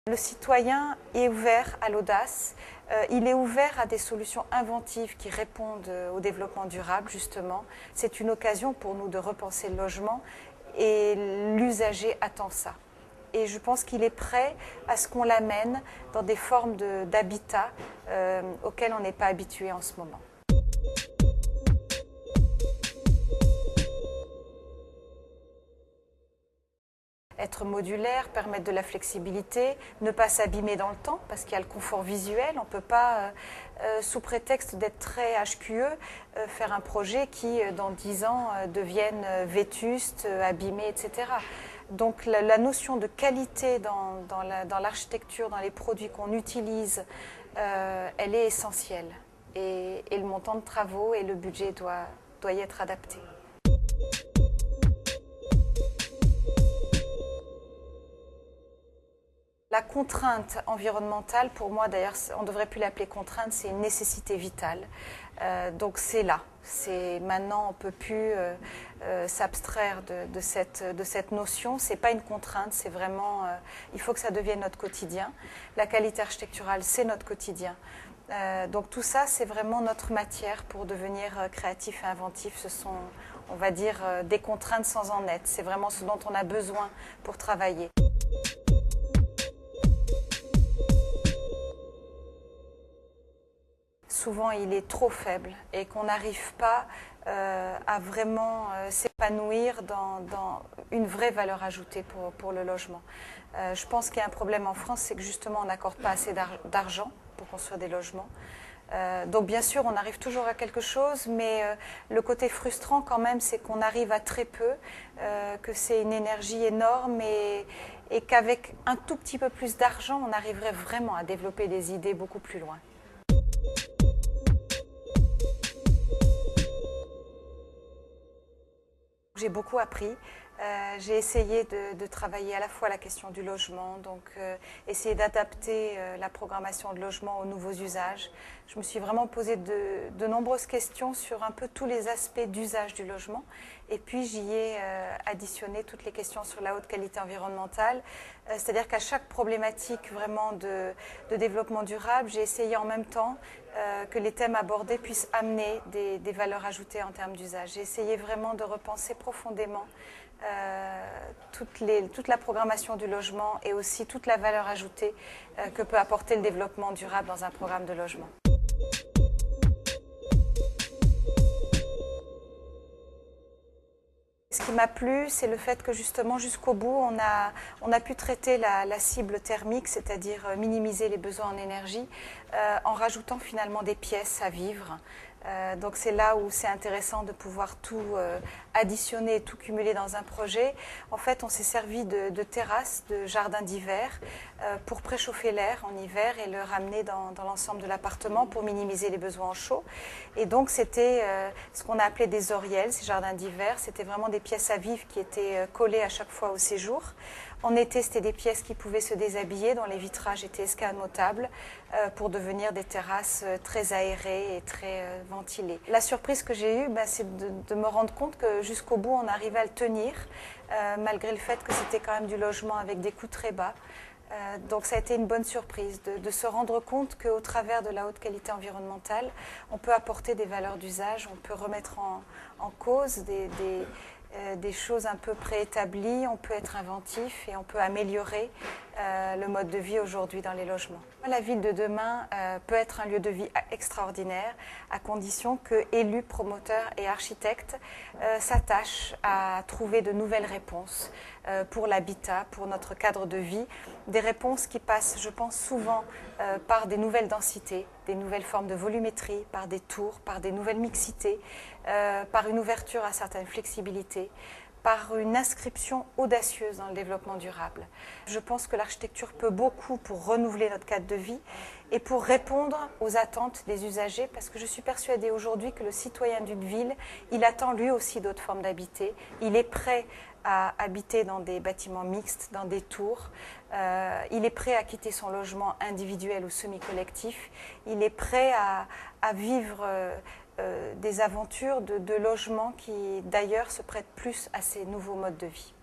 Le citoyen est ouvert à l'audace, il est ouvert à des solutions inventives qui répondent au développement durable, justement. C'est une occasion pour nous de repenser le logement et l'usager attend ça. Et je pense qu'il est prêt à ce qu'on l'amène dans des formes d'habitat auxquelles on n'est pas habitué en ce moment. Être modulaire, permettre de la flexibilité, ne pas s'abîmer dans le temps parce qu'il y a le confort visuel. On ne peut pas, sous prétexte d'être très HQE, faire un projet qui, dans 10 ans, devienne vétuste, abîmé, etc. Donc la notion de qualité dans l'architecture, dans les produits qu'on utilise, elle est essentielle. Et le montant de travaux et le budget doit y être adapté. La contrainte environnementale, pour moi d'ailleurs, on ne devrait plus l'appeler contrainte, c'est une nécessité vitale. Donc c'est là. Maintenant, on ne peut plus s'abstraire de cette notion. Ce n'est pas une contrainte, c'est vraiment, il faut que ça devienne notre quotidien. La qualité architecturale, c'est notre quotidien. Donc tout ça, c'est vraiment notre matière pour devenir créatif et inventif. Ce sont, on va dire, des contraintes sans en être. C'est vraiment ce dont on a besoin pour travailler. Souvent il est trop faible et qu'on n'arrive pas à vraiment s'épanouir dans une vraie valeur ajoutée pour le logement. Je pense qu'il y a un problème en France, c'est que justement on n'accorde pas assez d'argent pour construire des logements. Donc bien sûr on arrive toujours à quelque chose, mais le côté frustrant quand même c'est qu'on arrive à très peu, que c'est une énergie énorme et qu'avec un tout petit peu plus d'argent on arriverait vraiment à développer des idées beaucoup plus loin. J'ai beaucoup appris. J'ai essayé de travailler à la fois la question du logement, donc essayer d'adapter la programmation de logement aux nouveaux usages. Je me suis vraiment posé de nombreuses questions sur un peu tous les aspects d'usage du logement. Et puis j'y ai additionné toutes les questions sur la haute qualité environnementale. C'est-à-dire qu'à chaque problématique vraiment de développement durable, j'ai essayé en même temps que les thèmes abordés puissent amener des valeurs ajoutées en termes d'usage. J'ai essayé vraiment de repenser profondément toute la programmation du logement et aussi toute la valeur ajoutée que peut apporter le développement durable dans un programme de logement. Ce qui m'a plu, c'est le fait que justement jusqu'au bout, on a pu traiter la cible thermique, c'est-à-dire minimiser les besoins en énergie, en rajoutant finalement des pièces à vivre. Donc c'est là où c'est intéressant de pouvoir tout additionner, tout cumuler dans un projet. En fait, on s'est servi de terrasses, de jardins d'hiver pour préchauffer l'air en hiver et le ramener dans l'ensemble de l'appartement pour minimiser les besoins en chaud. Et donc c'était ce qu'on a appelé des oriels, ces jardins d'hiver. C'était vraiment des pièces à vivre qui étaient collées à chaque fois au séjour. En été, c'était des pièces qui pouvaient se déshabiller, dont les vitrages étaient escamotables pour devenir des terrasses très aérées et très ventilées. La surprise que j'ai eue, c'est de me rendre compte que jusqu'au bout, on arrivait à le tenir, malgré le fait que c'était quand même du logement avec des coûts très bas. Donc ça a été une bonne surprise de se rendre compte qu'au travers de la haute qualité environnementale, on peut apporter des valeurs d'usage, on peut remettre en cause des choses un peu préétablies, on peut être inventif et on peut améliorer le mode de vie aujourd'hui dans les logements. La ville de demain peut être un lieu de vie extraordinaire à condition que élus, promoteurs et architectes s'attachent à trouver de nouvelles réponses pour l'habitat, pour notre cadre de vie, des réponses qui passent, je pense, souvent par des nouvelles densités, des nouvelles formes de volumétrie, par des tours, par des nouvelles mixités, par une ouverture à certaines flexibilités, par une inscription audacieuse dans le développement durable. Je pense que l'architecture peut beaucoup pour renouveler notre cadre de vie et pour répondre aux attentes des usagers, parce que je suis persuadée aujourd'hui que le citoyen d'une ville, il attend lui aussi d'autres formes d'habiter. Il est prêt à habiter dans des bâtiments mixtes, dans des tours. Il est prêt à quitter son logement individuel ou semi-collectif. Il est prêt à vivre des aventures de logements qui d'ailleurs se prêtent plus à ces nouveaux modes de vie.